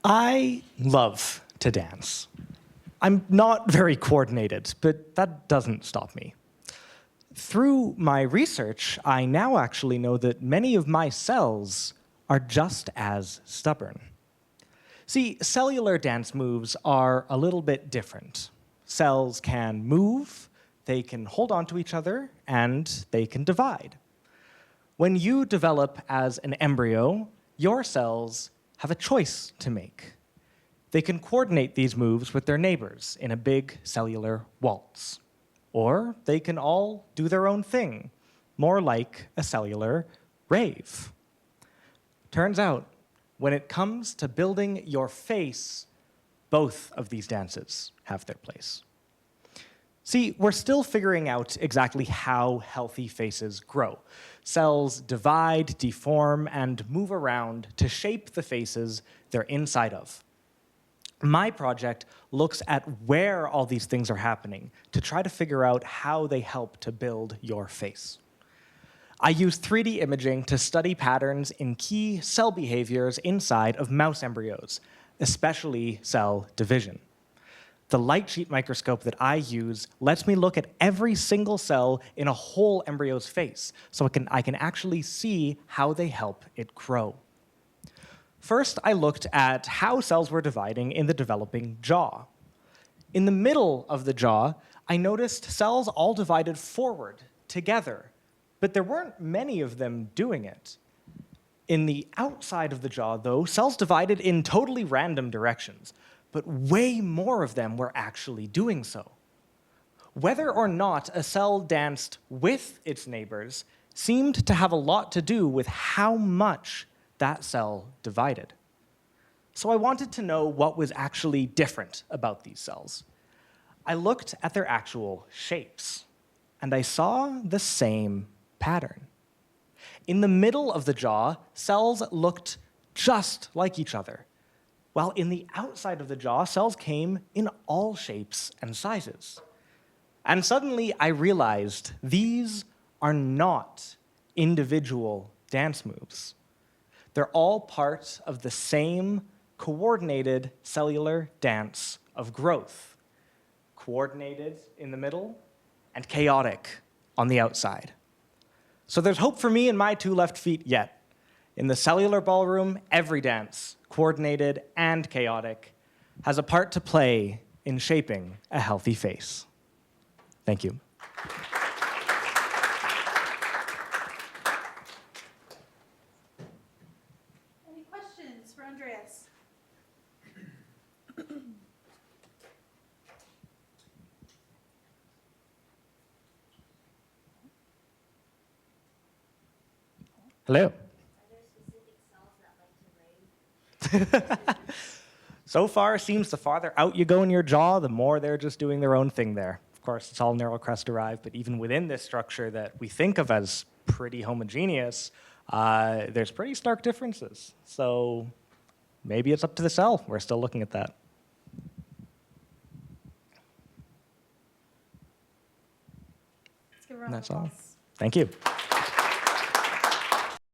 I love to dance. I'm not very coordinated, but that doesn't stop me. Through my research, I now actually know that many of my cells are just as stubborn. See, cellular dance moves are a little bit different. Cells can move, they can hold on to each other, and they can divide. When you develop as an embryo, your cells have a choice to make. They can coordinate these moves with their neighbors in a big cellular waltz. Or they can all do their own thing, more like a cellular rave. Turns out, when it comes to building your face, both of these dances have their place. See, we're still figuring out exactly how healthy faces grow. Cells divide, deform, and move around to shape the faces they're inside of. My project looks at where all these things are happening to try to figure out how they help to build your face. I use 3D imaging to study patterns in key cell behaviors inside of mouse embryos, especially cell division. The light sheet microscope that I use lets me look at every single cell in a whole embryo's face, so I can actually see how they help it grow. First, I looked at how cells were dividing in the developing jaw. In the middle of the jaw, I noticed cells all divided forward, together, but there weren't many of them doing it. In the outside of the jaw, though, cells divided in totally random directions, but way more of them were actually doing so. Whether or not a cell danced with its neighbors seemed to have a lot to do with how much that cell divided. So I wanted to know what was actually different about these cells. I looked at their actual shapes, and I saw the same pattern. In the middle of the jaw, cells looked just like each other, while in the outside of the jaw, cells came in all shapes and sizes. And suddenly I realized these are not individual dance moves. They're all part of the same coordinated cellular dance of growth. Coordinated in the middle and chaotic on the outside. So there's hope for me and my two left feet yet. In the cellular ballroom, every dance, coordinated and chaotic, has a part to play in shaping a healthy face. Thank you. Any questions for Andreas? Hello. Are there specific cells that like to rave? So far, it seems the farther out you go in your jaw, the more they're just doing their own thing there. Of course, it's all neural crest derived, but even within this structure that we think of as pretty homogeneous, there's pretty stark differences. So maybe it's up to the cell. We're still looking at that. Let's give a round of That's all. applause. Thank you.